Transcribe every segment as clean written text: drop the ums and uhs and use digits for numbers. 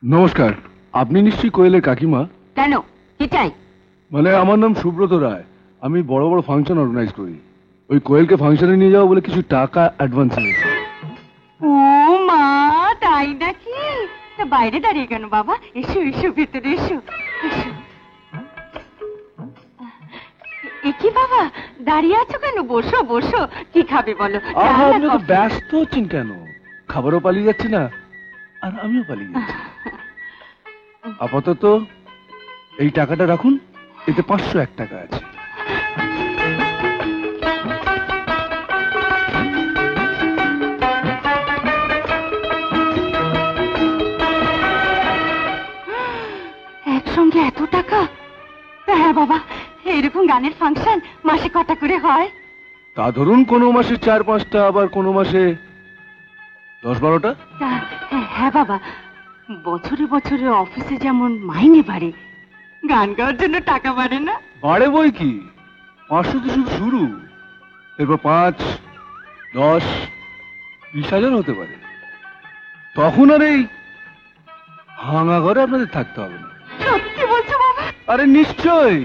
নমস্কার, আপনি নিশ্চয়ই কোয়েলের কাকিমা? কেন, কি চাই? মানে আমার নাম সুব্রত রায়, আমি বড় বড় ফাংশন অর্গানাইজ করি। ওই কোয়েলকে ফাংশনে নিয়ে যাওয়া বলে কিছু টাকা অ্যাডভান্স নিয়েছি। ও মা, তাই নাকি? তা বাইরে দাঁড়িয়ে কেন বাবা? এসো এসো, ভেতরে এসো এসো। কি বাবা দাঁড়িয়ে আছো কেন? বসো বসো, কি খাবে বলো? আপনি তো ব্যস্ত হচ্ছেন কেন? খাবারও পালিয়ে যাচ্ছে না, আর আমিও পালিয়ে যাচ্ছি। আপাতত এই টাকাটা রাখুন, এতে 501 টাকা আছে। একসঙ্গে এত টাকা? হ্যাঁ বাবা, এরকম গানের ফাংশন মাসে কটা করে হয়? তা ধরুন কোনো মাসে 4-5টা, আবার কোনো মাসে 10-12টা। হ্যাঁ বাবা, বছরে বছরে অফিসে যেমন মাইনে বাড়ে, গান গাওয়ার জন্য টাকা বাড়ে না? বাড়ে বই কি, 500 তো শুধু শুরু, এরপর 5, 10, 20,000 হতে পারে। তখন আর এই ভাঙা ঘরে আপনাদের থাকতে হবে না। সত্যি বলছো বাবা? আরে নিশ্চয়ই,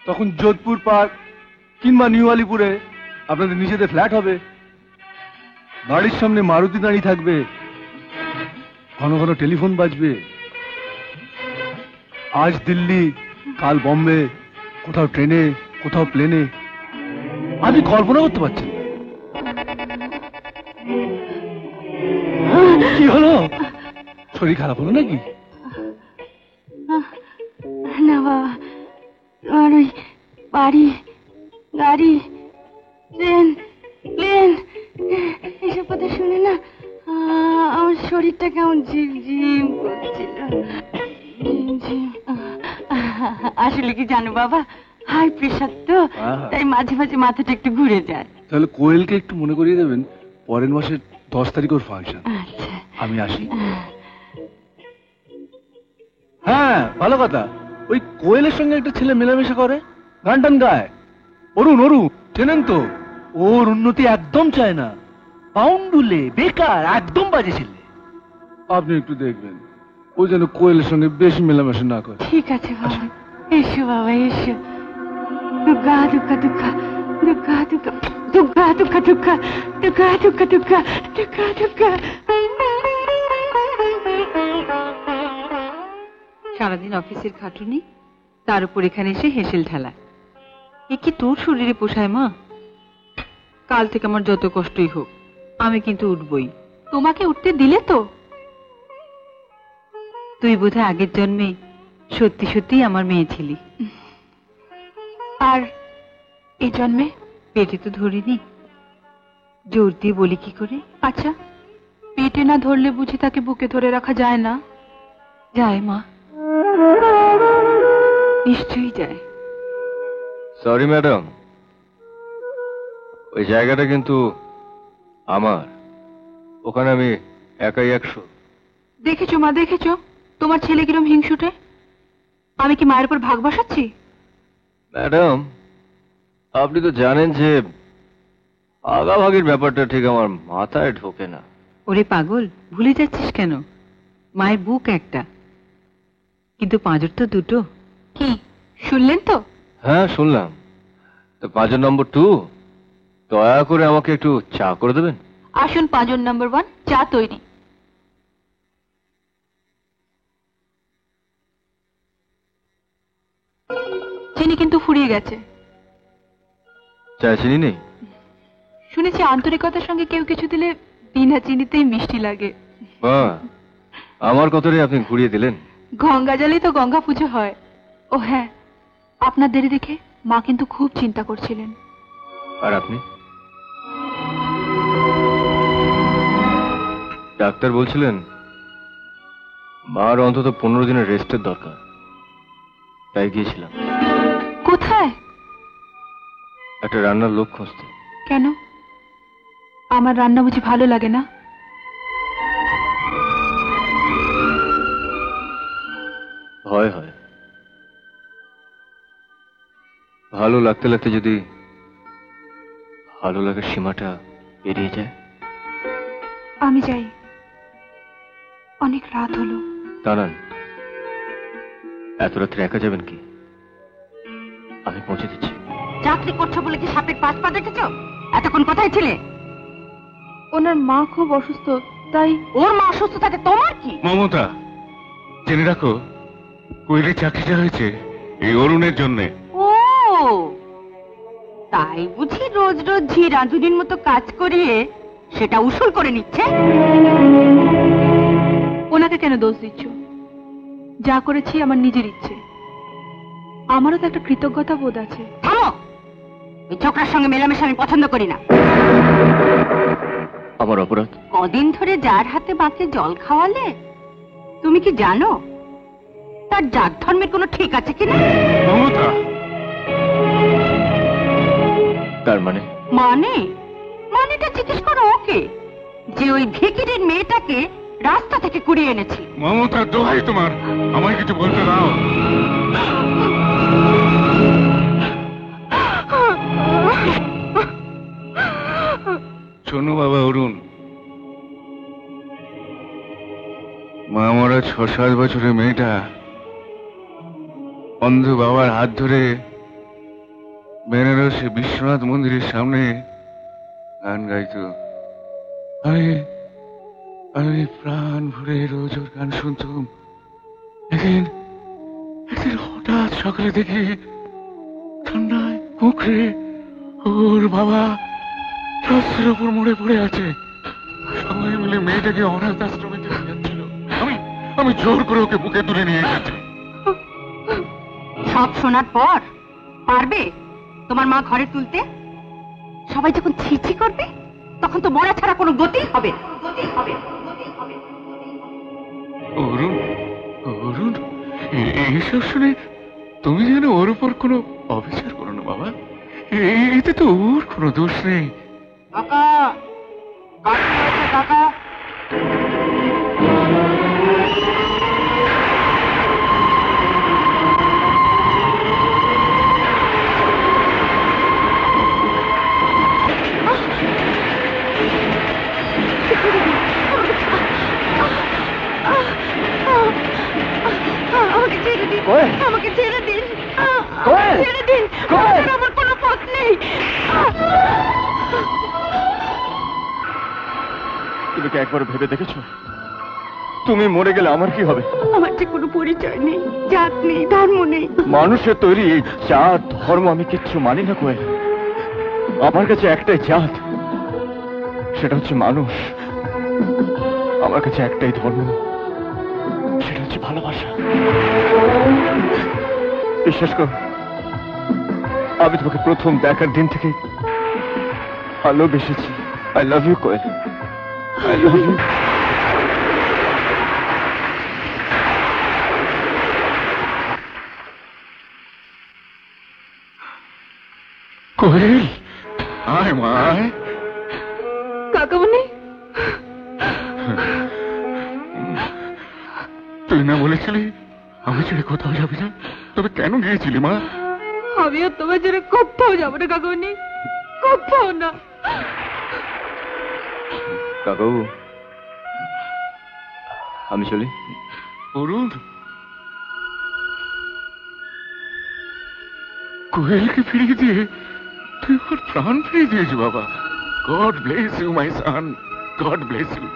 তখন যোধপুর পার্ক কিংবা নিউ আলিপুরে আপনাদের নিজেদের ফ্ল্যাট হবে, বাড়ির সামনে মারুতি দাঁড়িয়ে থাকবে, ঘন ঘন টেলিফোন বাজবে। আজ দিল্লি, কাল বম্বে, কোথাও ট্রেনে, কোথাও প্লেনে, আমি কল্পনা করতে পারছি না। কি হলো, শরীর খারাপ হলো নাকি? না বাবা, আর ওই বাড়ি, গাড়ি, ট্রেন, প্লেন এসব কথা শুনে না আমার শরীরটা কেমন ঝিমঝিম করছিল। আসলে কি জানো বাবা, হাই প্রেশার তো, তাই মাঝে মাঝে মাথাটা একটু ঘুরে যায়। তাহলে কোয়েলকে একটু মনে করিয়ে দেবেন, পরের মাসের 10 তারিখ ওর ফাংশন। আমি আসি। হ্যাঁ, ভালো কথা। ওই কোয়েলের সঙ্গে একটা ছেলে মেলামেশা করে, গান টান গায়, অরুণ। চেনেন তো? ওর উন্নতি একদম চায় না, পাউন্ডুলে বেকার, একদম বাজে ছেলে। আপনি একটু দেখবেন ও যেন কোয়েলের সঙ্গে বেশি মেলামেশা না করে। ঠিক আছে বাবা, এসো বাবা এসো। দুর্গা দুর্গা দুর্গা দুর্গা দুর্গা দুর্গা দুর্গা দুর্গা দুর্গা দুর্গা দুর্গা দুর্গা দুর্গা। সারাদিন অফিসের খাটুনি, তার উপর এখানে এসে হেসেল ঠেলা, এ কি তোর শরীরে পোষায় মা? কাল থেকে আমার যত কষ্টই হোক, আমি কিন্তু উঠবই। তোমাকে উঠতে দিলে তো? তুই বোধহয় আগের জন্মে সত্যি সত্যি আমার মেয়ে ছিলি, আর এই জন্মে পেটে তো ধরিনি, জোর দিয়ে বলি কি করে? আচ্ছা, পেটে না ধরলে বুঝি তাকে বুকে ধরে রাখা যায় না? যায় মা, নিশ্চয়ই যায়। সরি ম্যাডাম, ওই জায়গাটা কিন্তু আমার, ওখানে আমি একাই 100। দেখেছো মা, দেখেছো তোমার ছেলে কিরম হিংসুটে? আমি কি মায়ের উপর ভাগ বসাচ্ছি? ম্যাডাম, আপনি তো জানেন যে আগাভাগির ব্যাপারটা ঠিক আমার মাথায় ঢোকে না। ওরে পাগল, ভুলে যাচ্ছিস কেন? মায়ের বুক একটা, কিন্তু পাঁজর তো দুটো। কি শুনলেন তো? হ্যাঁ শুনলাম। তো 5 নম্বর 2, দয়া করে আমাকে একটু চা করে দেবেন। আসুন 5 নম্বর 1, চা তৈরি। চিনি কিন্তু ফুরিয়ে গেছে। চা চিনি নেই? শুনেছি আন্তরিকতার সঙ্গে কেউ কিছু দিলে বিনা চিনিতেই মিষ্টি লাগে। বাহ, আমার কথাটাই আপনি ঘুরিয়ে দিলেন। গঙ্গা জলেই তো গঙ্গা পুজো হয়। ও হ্যাঁ, আপনার দেরি দেখে মা কিন্তু খুব চিন্তা করছিলেন। আর আপনি? ডাক্তার বলছিলেন মার অন্তত 15 দিনের রেস্টের দরকার, তাই গিয়েছিলাম। কোথায়? একটা রান্নার লোক খুঁজতে। কেন, আমার রান্না বুঝি ভালো লাগে না? হয় হয়, ভালো লাগতে লাগতে যদি ভালো লাগার সীমাটা পেরিয়ে যায়। আমি যাই। অনেক রাত হলো। দাঁড়ান, এত রাত্রে একা যাবেন কি? আমি পৌঁছে দিচ্ছি। চাকরি করছো বলে কি সাপের পাঁচ পা দেখেছ? এতক্ষণ কোথায় ছিলে? ওনার মা খুব অসুস্থ, তাই। ওর মা অসুস্থ থাকে তোমার কি? মমতা, জেনে রাখো, কোয়েলের চাকরিটা হয়েছে এই অরুণের জন্যে। ও তাই বুঝি রোজ রোজ ঝি রাঁধুনির মতো কাজ করিয়ে সেটা উসুল করে নিচ্ছে? ওনাকে কেন দোষ দিচ্ছ? যা করেছি আমার নিজের ইচ্ছে। আমারও তো একটা কৃতজ্ঞতা বোধ আছে। থামো, ওই ছোকরার সঙ্গে মেলামেশা আমি পছন্দ করি না। আমার অপরাধ? কদিন ধরে যার হাতে বাঁকে জল খাওয়ালে, তুমি কি জানো তার জাত ধর্মের কোনো ঠিক আছে কিনা? মমতা, তার মানে? মানেটা জিজ্ঞেস করো ওকে, যে ওই ভিকিরির মেয়েটাকে রাস্তা থেকে কুড়িয়ে এনেছি। মমতা, দোহাই তোমার, আমায় কিছু বলতে দাও। শোনো বাবা অরুণ, মা মরা 6-7 বছরের মেয়েটা অন্ধ বাবার হাত ধরে বেনারসে বিশ্বনাথ মন্দিরের সামনে গান গাইতো। আমি প্রাণ ভরে রোজ ওর গান শুনতাম। একদিন হঠাৎ সকালে দেখি ঠান্ডায় মুখে ওর বাবা রাস্তার উপর মরে পড়ে আছে। সবাই মিলে মেয়েটাকে অনাথ আশ্রমে দিয়ে যাচ্ছিল। আমি জোর করে ওকে বুকে তুলে নিয়ে এসেছি। সব শোনার পর পারবে তোমার মা ঘরে তুলতে? সবাই যখন ছিছি করবে তখন তো মরা ছাড়া কোনো গতি হবে। অরুণ, অরুণ, এইসব শুনে তুমি যেন ওর উপর কোনো অবিচার করো না বাবা। এতে তো ওর কোনো দোষ নেই। কাকা, কাকি হয়েছে কাকা। আমাকে ছেড়ে দিন, আমাকে ছেড়ে দিন, ছেড়ে দিন, আমার কোনো পথ নেই। তুমি কি একবার ভেবে দেখেছো তুমি মরে গেলে আমার কি হবে? আমার যে কোনো পরিচয় নেই, জাত নেই, ধর্ম নেই। মানুষের তৈরি এই জাত ধর্ম আমি কিচ্ছু মানি না কোয়েল। আমার কাছে একটাই জাত, সেটা হচ্ছে মানুষ। আমার কাছে একটাই ধর্ম, সেটা হচ্ছে ভালোবাসা। বিশ্বাস কর, আমি তোমাকে প্রথম দেখার দিন থেকে ভালোবেসেছি। I love you Koel, I love you. Koel, আয় মা, আয়। কাকামণি, তুই না বলেছিলি আমি ছেড়ে কোথাও যাবি না? তবে কেন গিয়েছিলি মা? আমিও তোমার জন্য কোথাও যাবো না কাকামণি, কোথাও না। কাকু, আমি চলি। অরুণ, কোয়েলকে ফিরিয়ে দিয়ে তুই ওর প্রাণ ফিরিয়ে দিয়েছি বাবা। God bless you my son, God bless you.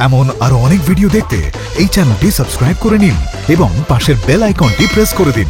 এমন আরো অনেক ভিডিও দেখতে এই চ্যানেলটি সাবস্ক্রাইব করে নিন এবং পাশের বেল আইকনটি প্রেস করে দিন।